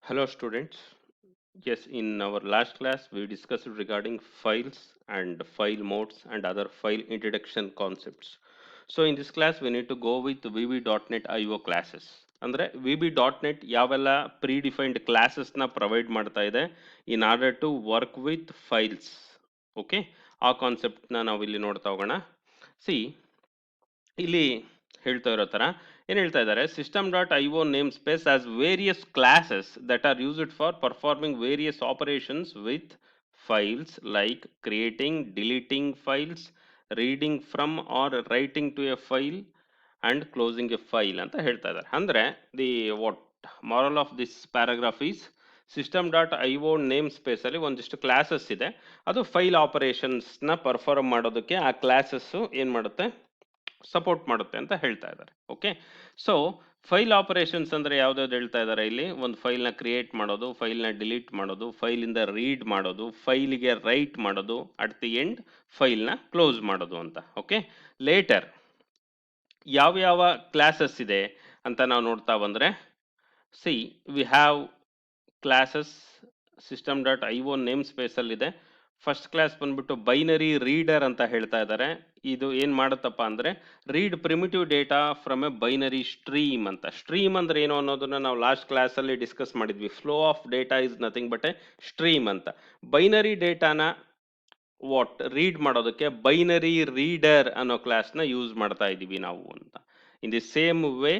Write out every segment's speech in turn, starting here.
Hello students. Yes, in our last class we discussed regarding files and file modes and other file introduction concepts. So in this class we need to go with VB.NET IO classes. ಅಂದ್ರೆ VB.NET ಯಾವೆಲ್ಲ predefined classes ನ provide ಮಾಡ್ತಾ ಇದೆ in order to work with files. Okay, ಆ concept ನ ನಾವು ಇಲ್ಲಿ ನೋಡ್ತಾ ಹೋಗೋಣ. See, ಇಲ್ಲಿ ಹೇಳ್ತಾ ಇರೋ ತರ ಏನ್ ಹೇಳ್ತಾ ಇದ್ದಾರೆ, system dot I O name space as various classes that are used for performing various operations with files like creating, deleting files, reading from or writing to a file and closing a file ಅಂತ ಹೇಳ್ತಾ ಇದ್ದಾರೆ. ಅಂದ್ರೆ the what moral of this paragraph is system dot I O name space ಅಲ್ಲಿ ಒಂದಿಷ್ಟು classes ಇದೆ, ಅದು file operations ನ perform ಮಾಡೋದಕ್ಕೆ ಆ ಕ್ಲಾಸಸ್ ಏನ್ ಮಾಡುತ್ತೆ, ಸಪೋರ್ಟ್ ಮಾಡುತ್ತೆ ಅಂತ ಹೇಳ್ತಾ ಇದ್ದಾರೆ. ಓಕೆ, ಸೊ ಫೈಲ್ ಆಪರೇಷನ್ಸ್ ಅಂದ್ರೆ ಯಾವ್ದಾವ್ದು ಹೇಳ್ತಾ ಇದ್ದಾರೆ ಇಲ್ಲಿ, ಒಂದು ಫೈಲ್ ನ ಕ್ರಿಯೇಟ್ ಮಾಡೋದು, ಫೈಲ್ ನ ಡಿಲೀಟ್ ಮಾಡೋದು, ಫೈಲ್ ಇಂದ ರೀಡ್ ಮಾಡೋದು, ಫೈಲಿಗೆ ರೈಟ್ ಮಾಡೋದು, ಅಟ್ ದಿ ಎಂಡ್ ಫೈಲ್ ನ ಕ್ಲೋಸ್ ಮಾಡೋದು ಅಂತ. ಓಕೆ, ಲೇಟರ್ ಯಾವ ಯಾವ ಕ್ಲಾಸಸ್ ಇದೆ ಅಂತ ನಾವು ನೋಡ್ತಾ ಬಂದ್ರೆ, C we have classes system dot I O name space ಅಲ್ಲಿ ಇದೆ. ಫಸ್ಟ್ ಕ್ಲಾಸ್ ಬಂದ್ಬಿಟ್ಟು ಬೈನರಿ ರೀಡರ್ ಅಂತ ಹೇಳ್ತಾ ಇದ್ದಾರೆ. ಇದು ಏನ್ ಮಾಡುತ್ತಪ್ಪ ಅಂದ್ರೆ read primitive data from A binary stream ಅಂತ. ಸ್ಟ್ರೀಮ್ ಅಂದ್ರೆ ಏನು ಅನ್ನೋದನ್ನ ನಾವು ಲಾಸ್ಟ್ ಕ್ಲಾಸ್ ಅಲ್ಲಿ ಡಿಸ್ಕಸ್ ಮಾಡಿದ್ವಿ. Flow of data is nothing but A stream ಅಂತ. ಬೈನರಿ ಡೇಟಾನ ವಾಟ್ ರೀಡ್ ಮಾಡೋದಕ್ಕೆ ಬೈನರಿ ರೀಡರ್ ಅನ್ನೋ ಕ್ಲಾಸ್ ನ ಯೂಸ್ ಮಾಡ್ತಾ ಇದೀವಿ ನಾವು ಅಂತ. ಇನ್ the same way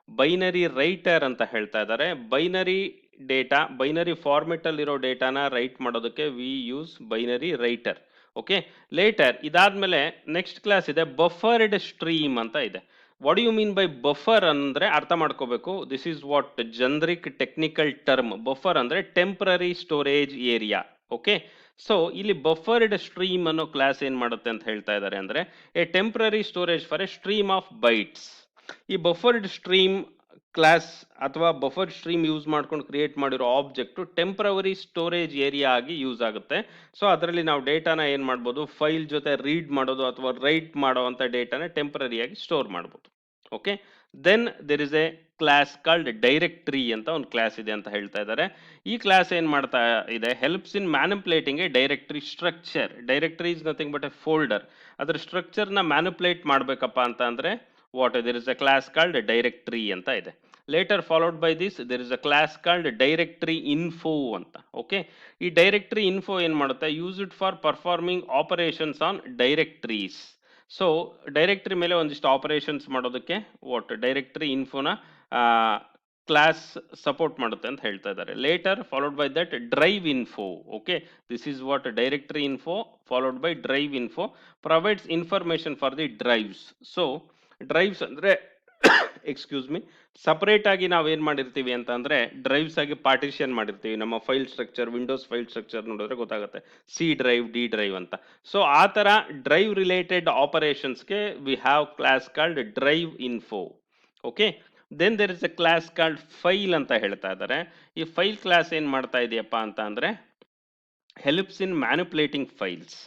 binary writer ಅಂತ ಹೇಳ್ತಾ ಇದ್ದಾರೆ. ಬೈನರಿ ಡೇಟಾ, ಬೈನರಿ ಫಾರ್ಮೆಟ್ ಅಲ್ಲಿರೋ ಡೇಟಾನ ರೈಟ್ ಮಾಡೋದಕ್ಕೆ we use binary writer. Okay, later ಇದಾದ್ಮೇಲೆ ನೆಕ್ಸ್ಟ್ ಕ್ಲಾಸ್ ಇದೆ ಬಫರ್ಡ್ ಸ್ಟ್ರೀಮ್ ಅಂತ ಇದೆ. What you mean by buffer ಅಂದ್ರೆ ಅರ್ಥ ಮಾಡ್ಕೋಬೇಕು. This is what generic technical term. Buffer ಅಂದ್ರೆ temporary storage area. Okay, so ಇಲ್ಲಿ ಬಫರ್ಡ್ ಸ್ಟ್ರೀಮ್ ಅನ್ನೋ ಕ್ಲಾಸ್ ಏನ್ ಮಾಡುತ್ತೆ ಅಂತ ಹೇಳ್ತಾ ಇದ್ದಾರೆ ಅಂದ್ರೆ A temporary storage for A stream of bites. ಈ ಬಫರ್ಡ್ ಸ್ಟ್ರೀಮ್ ಕ್ಲಾಸ್ ಅಥವಾ ಬಫರ್ ಸ್ಟ್ರೀಮ್ ಯೂಸ್ ಮಾಡ್ಕೊಂಡು ಕ್ರಿಯೇಟ್ ಮಾಡಿರೋ ಆಬ್ಜೆಕ್ಟ್ ಟೆಂಪರರಿ ಸ್ಟೋರೇಜ್ ಏರಿಯಾ ಆಗಿ ಯೂಸ್ ಆಗುತ್ತೆ. ಸೊ ಅದರಲ್ಲಿ ನಾವು ಡೇಟಾನ ಏನ್ ಮಾಡ್ಬೋದು, ಫೈಲ್ ಜೊತೆ ರೀಡ್ ಮಾಡೋದು ಅಥವಾ ರೈಟ್ ಮಾಡುವಂತ ಡೇಟಾನ ಟೆಂಪರರಿ ಆಗಿ ಸ್ಟೋರ್ ಮಾಡ್ಬೋದು. Okay, then there is a class called directory ಅಂತ ಒಂದು ಕ್ಲಾಸ್ ಇದೆ ಅಂತ ಹೇಳ್ತಾ ಇದ್ದಾರೆ. ಈ ಕ್ಲಾಸ್ ಏನ್ ಮಾಡ್ತಾ ಇದೆ, helps in manipulating A directory structure. Directory is nothing but A folder. ಅದ್ರ ಸ್ಟ್ರಕ್ಚರ್ ನ ಮ್ಯಾನಿಪುಲೇಟ್ ಮಾಡ್ಬೇಕಪ್ಪ ಅಂತ ಅಂದ್ರೆ what there is a class called directory ಅಂತ ಇದೆ. later followed by this there is a class called directory info ಅಂತ. okay, ಈ directory info ಏನ್ ಮಾಡುತ್ತೆ, use it for performing operations on directories. So directory ಮೇಲೆ ಒಂದಿಷ್ಟು ಆಪರೇಷನ್ಸ್ ಮಾಡೋದಕ್ಕೆ what directory ಇನ್ಫೋನ ಕ್ಲಾಸ್ ಸಪೋರ್ಟ್ ಮಾಡುತ್ತೆ ಅಂತ ಹೇಳ್ತಾ ಇದ್ದಾರೆ. Later followed by that drive info. Okay, this is what directory info followed by drive info provides information for the drives. So drives ಅಂದ್ರೆ excuse me, separate ಆಗಿ ನಾವು ಏನ್ ಮಾಡಿರ್ತೀವಿ ಅಂತ ಅಂದ್ರೆ ಡ್ರೈವ್ಸ್ ಆಗಿ ಪಾರ್ಟಿಷನ್ ಮಾಡಿರ್ತೀವಿ. ನಮ್ಮ file structure, Windows file structure ನೋಡಿದ್ರೆ ಗೊತ್ತಾಗುತ್ತೆ, ಸಿ ಡ್ರೈವ್, ಡಿ ಡ್ರೈವ್ ಅಂತ. ಸೊ ಆ ತರ ಡ್ರೈವ್ ರಿಲೇಟೆಡ್ ಆಪರೇಷನ್ಸ್ಗೆ we have class called drive info. Okay, then there is a class called file ಅಂತ ಹೇಳ್ತಾ ಇದ್ದಾರೆ. ಈ ಫೈಲ್ ಕ್ಲಾಸ್ ಏನ್ ಮಾಡ್ತಾ ಇದೆಯಪ್ಪ ಅಂತ ಅಂದ್ರೆ helps in manipulating files.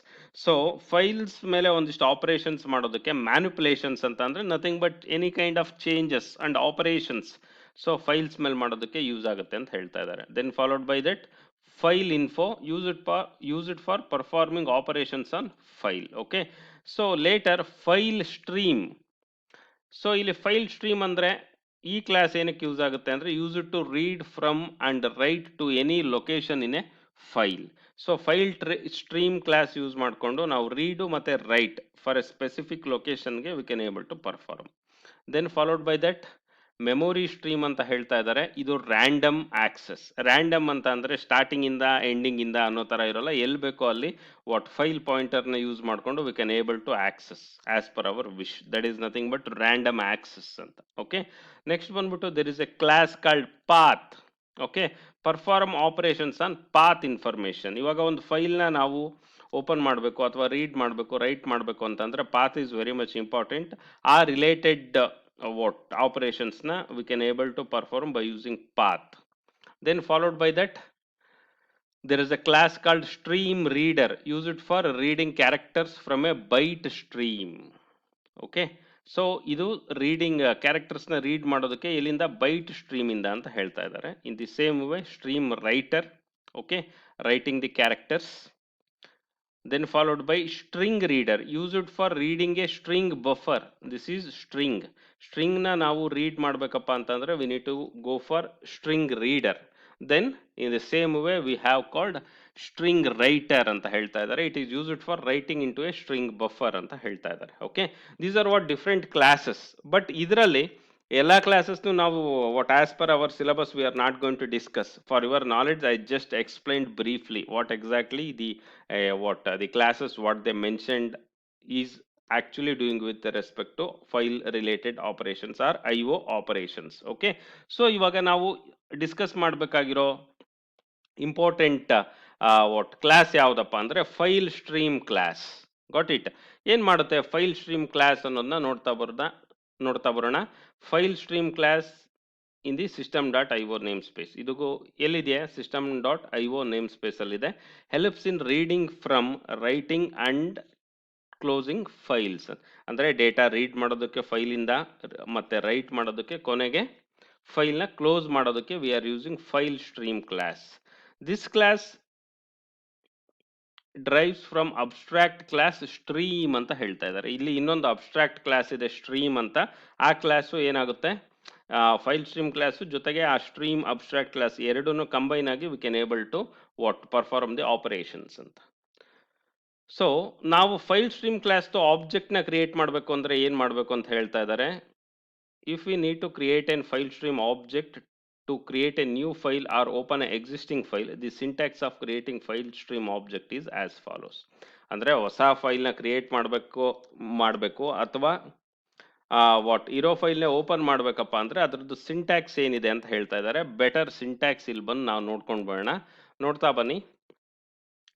So files ಮೇಲೆ ಒಂದಿಷ್ಟು ಆಪರೇಷನ್ಸ್ ಮಾಡೋದಕ್ಕೆ ಮ್ಯಾನಿಪುಲೇಷನ್ಸ್ ಅಂತ ಅಂದ್ರೆ nothing but any kind of changes and operations. So files ಮೇಲೆ ಮಾಡೋದಕ್ಕೆ ಯೂಸ್ ಆಗುತ್ತೆ ಅಂತ ಹೇಳ್ತಾ ಇದ್ದಾರೆ. Then followed by that file info, use it for performing operations on file. Okay, so later file stream. So ಇಲ್ಲಿ file stream ಅಂದ್ರೆ ಈ class ಏನಕ್ಕೆ ಯೂಸ್ ಆಗುತ್ತೆ ಅಂದ್ರೆ use it to read from and right to any location in a file. So file stream class use ಮಾಡಿಕೊಂಡು ನಾವು read ಮತ್ತೆ write for a specific ಲೊಕೇಶನ್ಗೆ we can able to perform. Then followed by that memory stream ಅಂತ ಹೇಳ್ತಾ ಇದ್ದಾರೆ. ಇದು random access. Random ಅಂತ ಅಂದ್ರೆ ಸ್ಟಾರ್ಟಿಂಗ್ ಇಂದ ಎಂಡಿಂಗ್ ಇಂದ ಅನ್ನೋ ತರ ಇರೋಲ್ಲ, ಎಲ್ಲಿ ಬೇಕೋ ಅಲ್ಲಿ ವಾಟ್ ಫೈಲ್ ಪಾಯಿಂಟರ್ ನ ಯೂಸ್ ಮಾಡ್ಕೊಂಡು we can able to access as per our wish. That is nothing but random access ಅಂತ. ಓಕೆ, ನೆಕ್ಸ್ಟ್ ಬಂದ್ಬಿಟ್ಟು there is a class called path. Okay, perform operations on path information. ಇವಾಗ ಒಂದು file ನ ನಾವು open ಮಾಡಬೇಕು ಅಥವಾ read ಮಾಡಬೇಕು, right ಮಾಡಬೇಕು ಅಂತಂದ್ರೆ path is very much important. ಆ related what operations na we can able to perform by using path. Then followed by that there is a class called stream reader. Use it for reading characters from a byte stream. Okay, so ಇದು reading ಕ್ಯಾರೆಕ್ಟರ್ಸ್ನ read ಮಾಡೋದಕ್ಕೆ ಇಲ್ಲಿಂದ byte ಸ್ಟ್ರೀಮಿಂದ ಅಂತ ಹೇಳ್ತಾ ಇದ್ದಾರೆ. ಇನ್ the same way stream writer, okay, writing the characters. Then followed by string reader, used for reading a string buffer. This is string. String na ನಾವು read ಮಾಡಬೇಕಪ್ಪ ಅಂತಂದ್ರೆ we need to go for string reader. Then in the same way we have called string writer ಅಂತ ಹೇಳ್ತಾ ಇದ್ದಾರೆ. It is used for writing into a string buffer ಅಂತ ಹೇಳ್ತಾ ಇದ್ದಾರೆ. Okay, these are what different classes. But ಇದರಲ್ಲಿ ಎಲ್ಲ ಕ್ಲಾಸಸ್ನು ನಾವು what as per our syllabus we are not going to discuss. For your knowledge, I just explained briefly what exactly the the classes what they mentioned is actually doing with respect to file related operations or IO operations. Okay, so ಇವಾಗ ನಾವು discuss ಮಾಡಬೇಕಾಗಿರೋ important class ಯಾವುದಪ್ಪ ಅಂದರೆ file stream class. Got it. ಏನು ಮಾಡುತ್ತೆ file stream class ಅನ್ನೋದನ್ನ ನೋಡ್ತಾ ಬರೋಣ. File stream class in the system dot IO name space. ಇದು ಎಲ್ಲಿದೆಯಾ? System dot IO name space ಅಲ್ಲಿದೆ. Helps in reading from, writing and closing files. ಅಂದರೆ data read ಮಾಡೋದಕ್ಕೆ ಫೈಲಿಂದ, ಮತ್ತೆ ರೈಟ್ ಮಾಡೋದಕ್ಕೆ, ಕೊನೆಗೆ ಫೈಲ್ನ ಕ್ಲೋಸ್ ಮಾಡೋದಕ್ಕೆ we are using file stream class. This class drives from abstract class stream ಅಂತ ಹೇಳ್ತಾ ಇದ್ದಾರೆ. ಇಲ್ಲಿ ಇನ್ನೊಂದು ಅಬ್ಸ್ಟ್ರಾಕ್ಟ್ ಕ್ಲಾಸ್ ಇದೆ ಸ್ಟ್ರೀಮ್ ಅಂತ. ಆ ಕ್ಲಾಸು ಏನಾಗುತ್ತೆ, ಫೈಲ್ ಸ್ಟ್ರೀಮ್ ಕ್ಲಾಸು ಜೊತೆಗೆ ಆ ಸ್ಟ್ರೀಮ್ ಅಬ್ಸ್ಟ್ರಾಕ್ಟ್ ಕ್ಲಾಸ್ ಎರಡೂ ಕಂಬೈನ್ ಆಗಿ we can able to perform the operations ಅಂತ. ಸೊ ನಾವು ಫೈಲ್ ಸ್ಟ್ರೀಮ್ ಕ್ಲಾಸ್ದು ಆಬ್ಜೆಕ್ಟ್ನ ಕ್ರಿಯೇಟ್ ಮಾಡಬೇಕು ಅಂದರೆ ಏನು ಮಾಡಬೇಕು ಅಂತ ಹೇಳ್ತಾ ಇದ್ದಾರೆ. If we need to create an file stream object to create a new file or open an existing file, the syntax of creating file stream object is as follows. ಅಂದರೆ ಹೊಸ ಫೈಲ್ನ ಕ್ರಿಯೇಟ್ ಮಾಡಬೇಕು ಅಥವಾ ಇರೋ ಫೈಲ್ನ ಓಪನ್ ಮಾಡಬೇಕಪ್ಪ ಅಂದರೆ ಅದರದ್ದು syntax ಏನಿದೆ ಅಂತ ಹೇಳ್ತಾ ಇದ್ದಾರೆ. ಬೆಟರ್ ಸಿಂಟ್ಯಾಕ್ಸ್ ಇಲ್ಲಿ ಬಂದು ನಾವು ನೋಡ್ಕೊಂಡು ಬರೋಣ. ನೋಡ್ತಾ ಬನ್ನಿ.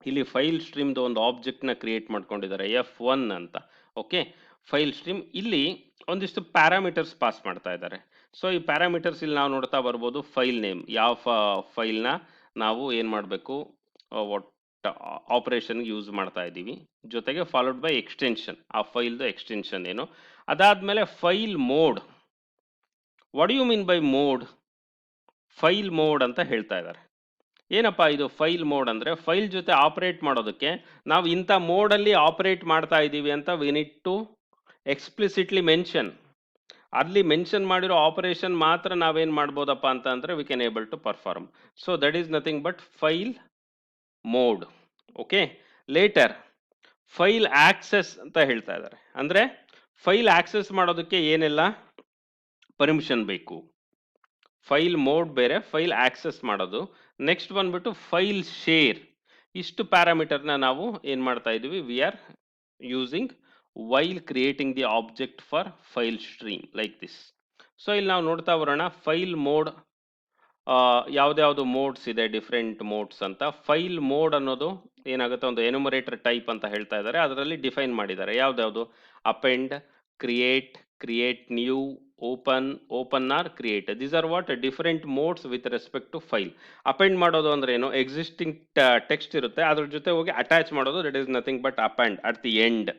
ಇಲ್ಲಿ ಫೈಲ್ ಸ್ಟ್ರೀಮ್ದು ಒಂದು ಆಬ್ಜೆಕ್ಟ್ನ ಕ್ರಿಯೇಟ್ ಮಾಡ್ಕೊಂಡಿದ್ದಾರೆ F1 ಅಂತ. ಓಕೆ, ಫೈಲ್ ಸ್ಟ್ರೀಮ್ ಇಲ್ಲಿ ಒಂದಿಷ್ಟು ಪ್ಯಾರಾಮೀಟರ್ಸ್ ಪಾಸ್ ಮಾಡ್ತಾ ಇದ್ದಾರೆ. ಸೊ ಈ ಪ್ಯಾರಾಮೀಟರ್ಸ್ ಇಲ್ಲಿ ನಾವು ನೋಡ್ತಾ ಬರ್ಬೋದು. ಫೈಲ್ ನೇಮ್, ಯಾವ ಫೈಲ್ನ ನಾವು ಏನು ಮಾಡಬೇಕು, ಆಪರೇಷನ್ಗೆ ಯೂಸ್ ಮಾಡ್ತಾ ಇದ್ದೀವಿ, ಜೊತೆಗೆ ಫಾಲೋಡ್ ಬೈ ಎಕ್ಸ್ಟೆನ್ಷನ್, ಆ ಫೈಲ್ದು ಎಕ್ಸ್ಟೆನ್ಷನ್ ಏನು. ಅದಾದ್ಮೇಲೆ file mode. What you mean by mode? File mode ಅಂತ ಹೇಳ್ತಾ ಇದ್ದಾರೆ. ಏನಪ್ಪ ಇದು ಫೈಲ್ ಮೋಡ್ ಅಂದರೆ, ಫೈಲ್ ಜೊತೆ ಆಪರೇಟ್ ಮಾಡೋದಕ್ಕೆ ನಾವು ಇಂಥ ಮೋಡಲ್ಲಿ ಆಪರೇಟ್ ಮಾಡ್ತಾ ಇದ್ದೀವಿ ಅಂತ we need to explicitly mention. ಅಲ್ಲಿ ಮೆನ್ಷನ್ ಮಾಡಿರೋ ಆಪರೇಷನ್ ಮಾತ್ರ ನಾವೇನು ಮಾಡ್ಬೋದಪ್ಪ ಅಂತ ಅಂದರೆ we can able to perform. So that is nothing but file mode. Okay, later file access ಅಂತ ಹೇಳ್ತಾ ಇದ್ದಾರೆ. ಅಂದರೆ ಫೈಲ್ ಆಕ್ಸೆಸ್ ಮಾಡೋದಕ್ಕೆ ಏನೆಲ್ಲ ಪರ್ಮಿಷನ್ ಬೇಕು. ಫೈಲ್ ಮೋಡ್ ಬೇರೆ, ಫೈಲ್ ಆಕ್ಸೆಸ್ ಮಾಡೋದು. ನೆಕ್ಸ್ಟ್ ಬಂದ್ಬಿಟ್ಟು ಫೈಲ್ ಶೇರ್. ಇಷ್ಟು ಪ್ಯಾರಾಮೀಟರ್ನ ನಾವು ಏನು ಮಾಡ್ತಾ ಇದ್ದೀವಿ, V are using while creating the object for file stream like this. So ಇಲ್ಲಿ ನಾವು ನೋಡ್ತಾ ಬರೋಣ ಫೈಲ್ ಮೋಡ್ ಯಾವ್ದು ಮೋಡ್ಸ್ ಇದೆ, ಡಿಫ್ರೆಂಟ್ ಮೋಡ್ಸ್ ಅಂತ. ಫೈಲ್ ಮೋಡ್ ಅನ್ನೋದು ಏನಾಗುತ್ತೆ, ಒಂದು ಎನ್ಯುಮರೇಟರ್ ಟೈಪ್ ಅಂತ ಹೇಳ್ತಾ ಇದ್ದಾರೆ. ಅದರಲ್ಲಿ ಡಿಫೈನ್ ಮಾಡಿದ್ದಾರೆ ಯಾವ್ದು, append, create new, open or create. These are what different modes with respect to file. Append ಮಾಡೋದು ಅಂದ್ರೆ ಏನು, ಎಕ್ಸಿಸ್ಟಿಂಗ್ ಟೆಕ್ಸ್ಟ್ ಇರುತ್ತೆ ಅದ್ರ ಜೊತೆ ಹೋಗಿ ಅಟ್ಯಾಚ್ ಮಾಡೋದು, that is nothing but append at the end.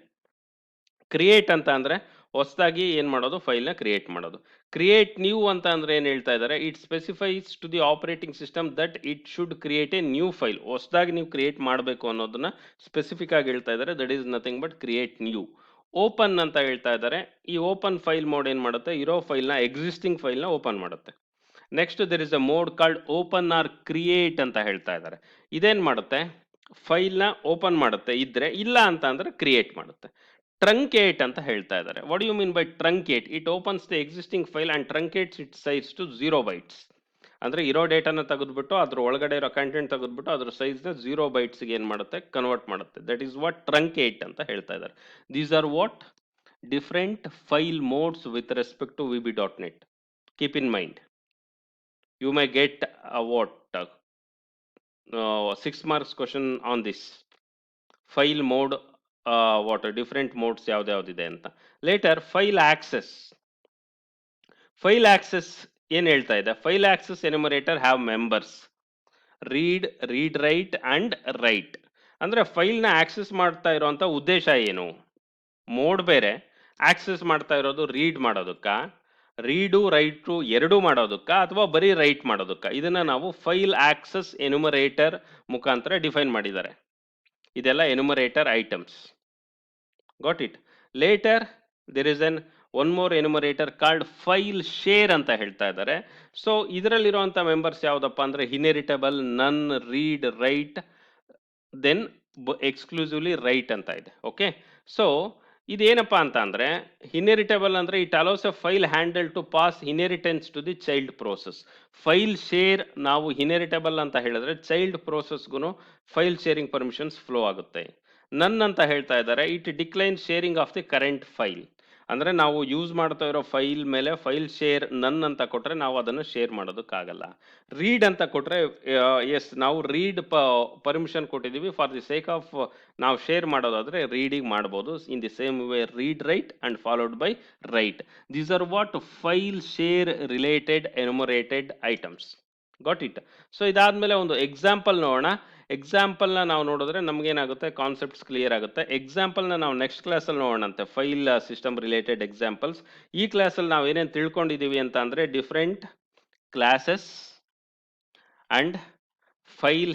Create ಅಂತ ಅಂದ್ರೆ ಹೊಸದಾಗಿ ಏನು ಮಾಡೋದು, ಫೈಲ್ನ ಕ್ರಿಯೇಟ್ ಮಾಡೋದು. ಕ್ರಿಯೇಟ್ ನ್ಯೂ ಅಂತ ಅಂದ್ರೆ ಏನು ಹೇಳ್ತಾ ಇದ್ದಾರೆ, it specifies to the operating system that it should create a new file. ಹೊಸದಾಗಿ ನೀವು ಕ್ರಿಯೇಟ್ ಮಾಡಬೇಕು ಅನ್ನೋದನ್ನ ಸ್ಪೆಸಿಫಿಕ್ ಆಗಿ ಹೇಳ್ತಾ ಇದ್ದಾರೆ. That is nothing but create new. Open ಅಂತ ಹೇಳ್ತಾ ಇದ್ದಾರೆ. ಈ ಓಪನ್ ಫೈಲ್ ಮೋಡ್ ಏನು ಮಾಡುತ್ತೆ, ಇರೋ ಫೈಲ್ನ, ಎಕ್ಸಿಸ್ಟಿಂಗ್ ಫೈಲ್ನ ಓಪನ್ ಮಾಡುತ್ತೆ. Next there is a mode called open or create ಅಂತ ಹೇಳ್ತಾ ಇದ್ದಾರೆ. ಇದೇನು ಮಾಡುತ್ತೆ, ಫೈಲ್ನ ಓಪನ್ ಮಾಡುತ್ತೆ ಇದ್ರೆ, ಇಲ್ಲ ಅಂತ ಅಂದ್ರೆ ಕ್ರಿಯೇಟ್ ಮಾಡುತ್ತೆ. ಟ್ರಂಕೇಟ್ ಅಂತ ಹೇಳ್ತಾ ಇದ್ದಾರೆ. What you mean by truncate? It opens the existing file and truncates it size to 0 bytes. ಅಂದ್ರೆ ಇರೋ ಡೇಟಾನ ತೆಗೆದ್ಬಿಟ್ಟು ಅದ್ರ ಒಳಗಡೆ ಇರೋ ಕಂಟೆಂಟ್ ತೆಗೆದ್ಬಿಟ್ಟು ಅದ್ರ ಸೈಜ್ನ 0 bytes ಏನು ಮಾಡುತ್ತೆ, ಕನ್ವರ್ಟ್ ಮಾಡುತ್ತೆ. ದಟ್ ಈಸ್ ವಾಟ್ ಟ್ರಂಕೇಟ್ ಅಂತ ಹೇಳ್ತಾ ಇದ್ದಾರೆ. These are what different file modes with respect to VB.NET. Keep in mind, you may get what 6 marks question on this file mode, different modes ಯಾವ್ದಿದೆ ಅಂತ. Later file access. File access ಏನ್ ಹೇಳ್ತಾ ಇದೆ, file access enumerator have members read write and write. ಅಂದ್ರೆ ಫೈಲ್ನ access ಮಾಡ್ತಾ ಇರುವಂತ ಉದ್ದೇಶ ಏನು, ಮೋಡ್ ಬೇರೆ, ಆಕ್ಸೆಸ್ ಮಾಡ್ತಾ ಇರೋದು ರೀಡ್ ಮಾಡೋದಕ್ಕ, ರೀಡು ರೈಟು ಎರಡೂ ಮಾಡೋದಕ್ಕ, ಅಥವಾ ಬರೀ ರೈಟ್ ಮಾಡೋದಕ್ಕ? ಇದನ್ನ ನಾವು ಫೈಲ್ ಆಕ್ಸೆಸ್ ಎನ್ಯುಮರೇಟರ್ ಮುಖಾಂತರ ಡಿಫೈನ್ ಮಾಡಿದ್ದಾರೆ. ಇದೆಲ್ಲ enumerator items. Got it? Later there is an one more enumerator called file share ಅಂತ ಹೇಳ್ತಾ ಇದ್ದಾರೆ. ಸೊ ಇದರಲ್ಲಿರುವಂಥ ಮೆಂಬರ್ಸ್ ಯಾವುದಪ್ಪ ಅಂದರೆ inheritable, none, read, write, then exclusively write ಅಂತ ಇದೆ. ಓಕೆ, ಸೊ ಇದೇನಪ್ಪ ಅಂತ ಅಂದರೆ, ಇನ್ಹೆರಿಟಬಲ್ ಅಂದರೆ it allows a file handle to pass inheritance to the child process. File share ನಾವು ಇನ್ಹೆರಿಟಬಲ್ ಅಂತ ಹೇಳಿದ್ರೆ ಚೈಲ್ಡ್ ಪ್ರೋಸೆಸ್ಗೂ ಫೈಲ್ ಶೇರಿಂಗ್ ಪರ್ಮಿಷನ್ಸ್ ಫ್ಲೋ ಆಗುತ್ತೆ. ನನ್ ಅಂತ ಹೇಳ್ತಾ ಇದ್ದಾರೆ, it decline sharing of the current file. ಅಂದರೆ ನಾವು ಯೂಸ್ ಮಾಡ್ತಾ ಇರೋ ಫೈಲ್ ಮೇಲೆ ಫೈಲ್ ಶೇರ್ ನನ್ ಅಂತ ಕೊಟ್ಟರೆ ನಾವು ಅದನ್ನು ಶೇರ್ ಮಾಡೋದಕ್ಕಾಗಲ್ಲ. ರೀಡ್ ಅಂತ ಕೊಟ್ಟರೆ ಎಸ್, ನಾವು ರೀಡ್ ಪರ್ಮಿಷನ್ ಕೊಟ್ಟಿದ್ದೀವಿ, ಫಾರ್ ದಿ ಸೇಕ್ ಆಫ್ ನಾವು ಶೇರ್ ಮಾಡೋದಾದರೆ ರೀಡಿಂಗ್ ಮಾಡ್ಬೋದು. In the same way read write and followed by write. These are what file share related enumerated items. Got it? So ಇದಾದ್ಮೇಲೆ ಒಂದು example ನೋಡೋಣ. ಎಕ್ಸಾಂಪಲ್ನ ನಾವು ನೋಡಿದ್ರೆ ನಮಗೇನಾಗುತ್ತೆ, ಕಾನ್ಸೆಪ್ಟ್ಸ್ ಕ್ಲಿಯರ್ ಆಗುತ್ತೆ. ಎಕ್ಸಾಂಪಲ್ನ ನಾವು ನೆಕ್ಸ್ಟ್ ಕ್ಲಾಸಲ್ಲಿ ನೋಡೋಣಂತೆ, ಫೈಲ್ ಸಿಸ್ಟಮ್ ರಿಲೇಟೆಡ್ ಎಕ್ಸಾಂಪಲ್ಸ್. ಈ ಕ್ಲಾಸಲ್ಲಿ ನಾವು ಏನೇನು ತಿಳ್ಕೊಂಡಿದ್ದೀವಿ ಅಂತ ಅಂದರೆ, different classes and file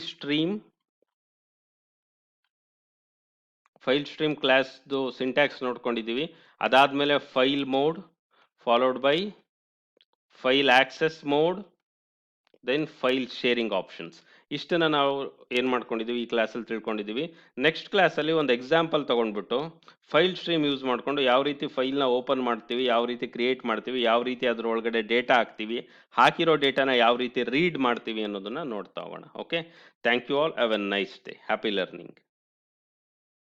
stream ಕ್ಲಾಸ್ದು ಸಿಂಟ್ಯಾಕ್ಸ್ ನೋಡ್ಕೊಂಡಿದ್ದೀವಿ. ಅದಾದಮೇಲೆ file mode followed by file access mode, then file sharing options. ಇಷ್ಟನ್ನು ನಾವು ಏನು ಮಾಡ್ಕೊಂಡಿದ್ದೀವಿ, ಈ ಕ್ಲಾಸಲ್ಲಿ ತಿಳ್ಕೊಂಡಿದ್ದೀವಿ. ನೆಕ್ಸ್ಟ್ ಕ್ಲಾಸಲ್ಲಿ ಒಂದು ಎಕ್ಸಾಂಪಲ್ ತೊಗೊಂಡ್ಬಿಟ್ಟು ಫೈಲ್ ಸ್ಟ್ರೀಮ್ ಯೂಸ್ ಮಾಡಿಕೊಂಡು ಯಾವ ರೀತಿ ಫೈಲ್ನ ಓಪನ್ ಮಾಡ್ತೀವಿ, ಯಾವ ರೀತಿ ಕ್ರಿಯೇಟ್ ಮಾಡ್ತೀವಿ, ಯಾವ ರೀತಿ ಅದ್ರ ಒಳಗಡೆ ಡೇಟಾ ಹಾಕ್ತೀವಿ, ಹಾಕಿರೋ ಡೇಟಾನ ಯಾವ ರೀತಿ ರೀಡ್ ಮಾಡ್ತೀವಿ ಅನ್ನೋದನ್ನು ನೋಡ್ತಾ ಹೋಗೋಣ. Okay, thank you all. Have a nice day. Happy learning.